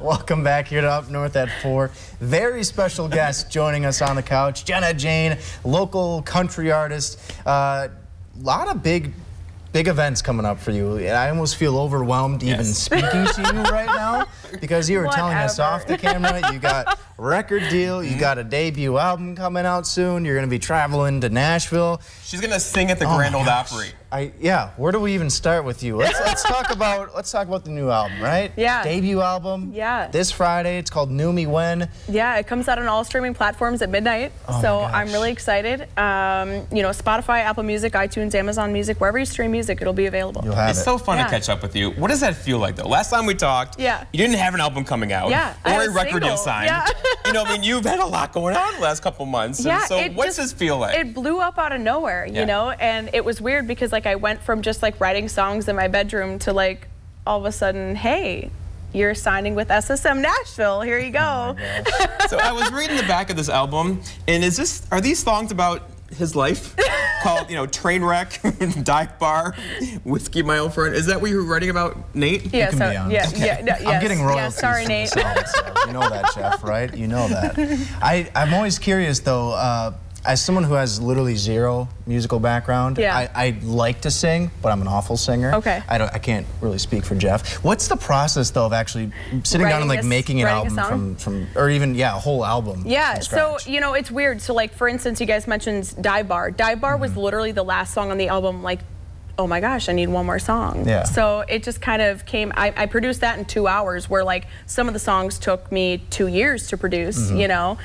Welcome back here to Up North at 4. Very special guest joining us on the couch, Jenna Jane, local country artist. A lot of big events coming up for you. I almost feel overwhelmed even speaking to you right now because you were telling us off the camera you got a record deal, you got a debut album coming out soon, you're going to be traveling to Nashville. She's going to sing at the Grand Ole Opry. Yeah, where do we even start with you? Let's talk about the new album, right? Yeah. Debut album. Yeah. This Friday. It's called Knew Me When. Yeah, it comes out on all streaming platforms at midnight. So I'm really excited. You know, Spotify, Apple Music, iTunes, Amazon Music, wherever you stream music, it'll be available. You'll have It's so fun to catch up with you. What does that feel like though? Last time we talked, you didn't have an album coming out or a record deal signed. You know, I mean, you've had a lot going on the last couple months. Yeah, so what's this feel like? It blew up out of nowhere, you know, and it was weird because like I went from just like writing songs in my bedroom to like all of a sudden, hey, you're signing with SSM Nashville. Here you go. So I was reading the back of this album, and are these songs about his life? Called, you know, Trainwreck, Dive Bar, Whiskey My Old Friend. Is that what you were writing about, Nate? Yeah, you can be honest. I'm getting royalties. Yeah, sorry, Nate. You know that, Jeff, right? You know that. I'm always curious, though, as someone who has literally zero musical background, I like to sing, but I'm an awful singer. Okay. I can't really speak for Jeff. What's the process, though, of actually sitting down and like making an album or even, a whole album? Yeah, so, you know, it's weird. So, like, for instance, you guys mentioned Dive Bar. Dive Bar was literally the last song on the album, like, oh my gosh, I need one more song. Yeah. So it just kind of came, I produced that in 2 hours where like some of the songs took me 2 years to produce, you know?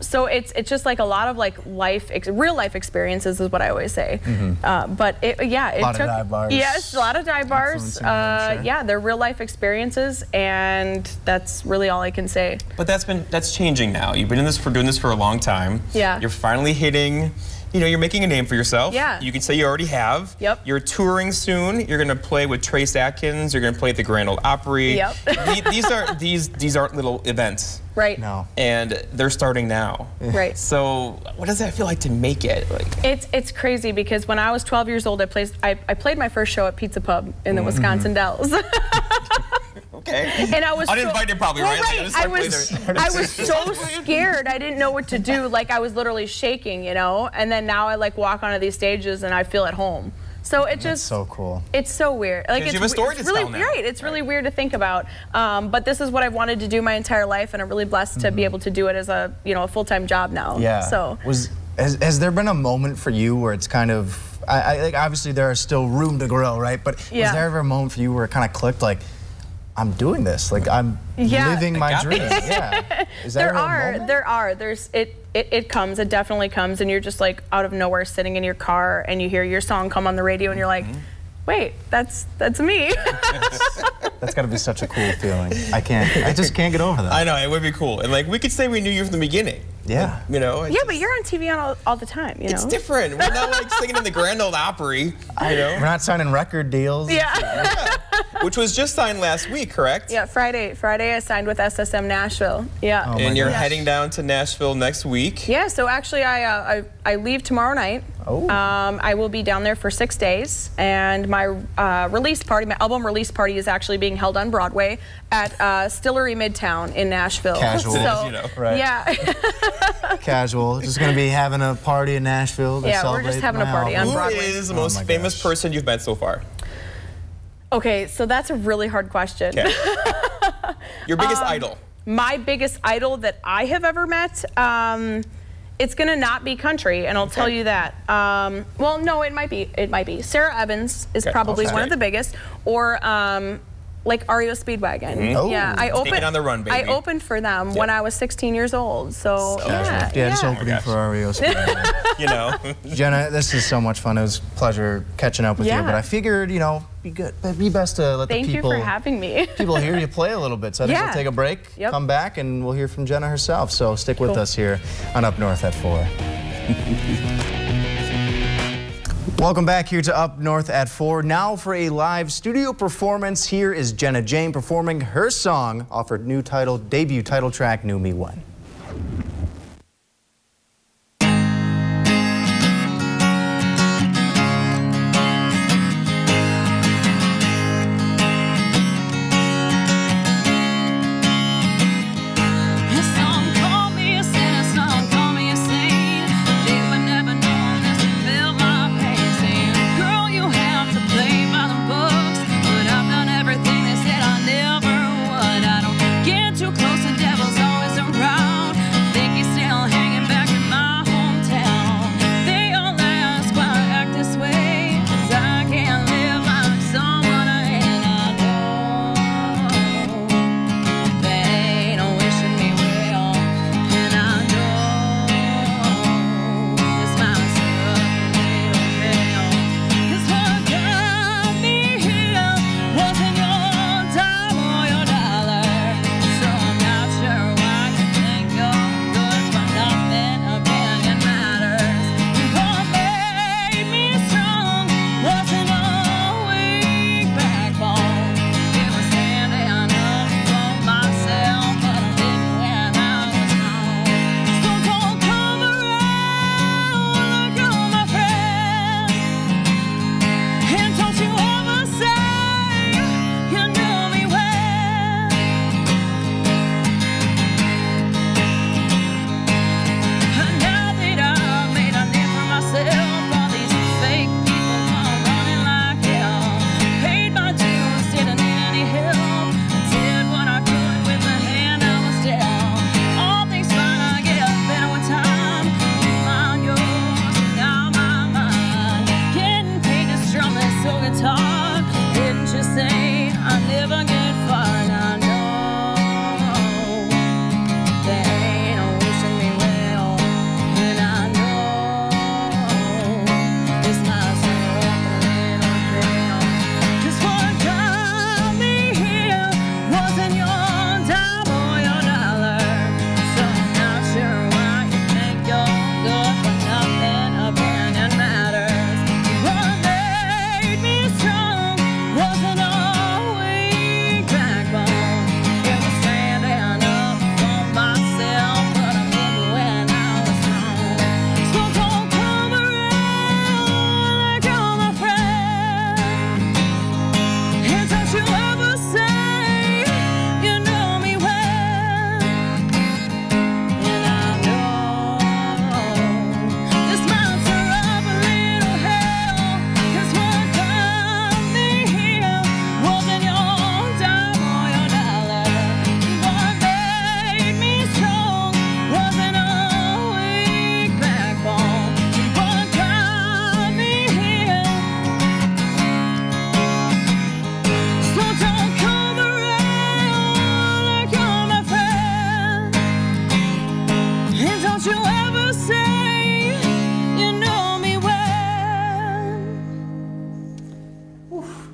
So it's just like a lot of like real life experiences is what I always say. But it took, a lot of dive bars. Yes, a lot of dive bars. Yeah, they're real life experiences and that's really all I can say. But that's changing now. You've been doing this for a long time. Yeah. You're finally hitting, you know, you're making a name for yourself. Yeah. You can say you already have. Yep. You're touring soon. You're going to play with Trace Atkins. You're going to play at the Grand Ole Opry. Yep. These aren't little events. Right. No. And they're starting now. Right. So what does that feel like to make it? Like, it's crazy because when I was 12 years old, I played my first show at Pizza Pub in the Wisconsin Dells. Okay. And I was uninvited, probably, right? I was so scared. I didn't know what to do. Like I was literally shaking, you know. And then now I like walk onto these stages and I feel at home. So it just That's so cool. It's so weird. Like you have a story to tell now. Right. It's really weird to think about. But this is what I've wanted to do my entire life, and I'm really blessed to be able to do it as a a full-time job now. Yeah. So has there been a moment for you where it's kind of like obviously there are still room to grow, right? But was there ever a moment for you where it kind of clicked like, I'm doing this, like I'm living my dream? Yeah. Is there it comes, it definitely comes, and you're just like out of nowhere sitting in your car and you hear your song come on the radio and you're like, wait, that's me. That's got to be such a cool feeling. I just can't get over that. I know, it would be cool. And like we could say we knew you from the beginning. Yeah. You know? Yeah, but you're on TV all the time, you know? It's different. We're not like singing in the Grand Ole Opry, you know? We're not signing record deals. Yeah. Which was just signed last week, correct? Yeah, Friday I signed with SSM Nashville. Yeah. Oh and you're heading down to Nashville next week. Yeah, so actually I leave tomorrow night. Oh. I will be down there for 6 days, and my my album release party is actually being held on Broadway at Stillery Midtown in Nashville. Casual. So, right. Yeah. Casual. Just going to be having a party in Nashville to celebrate. We're just having a party on Broadway. Who is the most famous person you've met so far? Okay, so that's a really hard question. Okay. Your biggest idol? My biggest idol that I have ever met? It's gonna not be country, and I'll tell you that. Well, no, it might be. It might be. Sarah Evans is probably one of the biggest, or like REO Speedwagon. Oh. Yeah, I opened on the run, baby. I opened for them when I was 16 years old. So yeah, just opening for REO Speedwagon. You know, Jenna, this is so much fun. It was a pleasure catching up with you. But I figured, be best to let the people. Thank you for having me. People hear you play a little bit. So I think we'll take a break, come back, and we'll hear from Jenna herself. So stick with us here on Up North at 4. Welcome back here to Up North at 4. Now for a live studio performance. Here is Jenna Jane performing her song off her new debut title track, Knew Me When.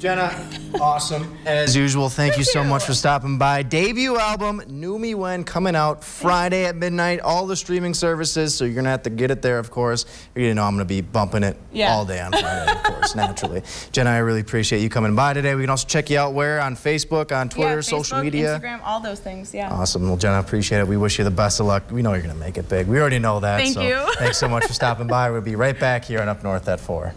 Jenna, awesome. As usual, thank you so much for stopping by. Debut album, Knew Me When, coming out Friday at midnight. All the streaming services, so you're going to have to get it there, of course. You're going to know I'm going to be bumping it all day on Friday, of course, naturally. Jenna, I really appreciate you coming by today. We can also check you out where? On Facebook, on Twitter, Facebook, social media? Instagram, all those things, yeah. Awesome. Well, Jenna, I appreciate it. We wish you the best of luck. We know you're going to make it big. We already know that. Thank you. Thanks so much for stopping by. We'll be right back here on Up North at 4.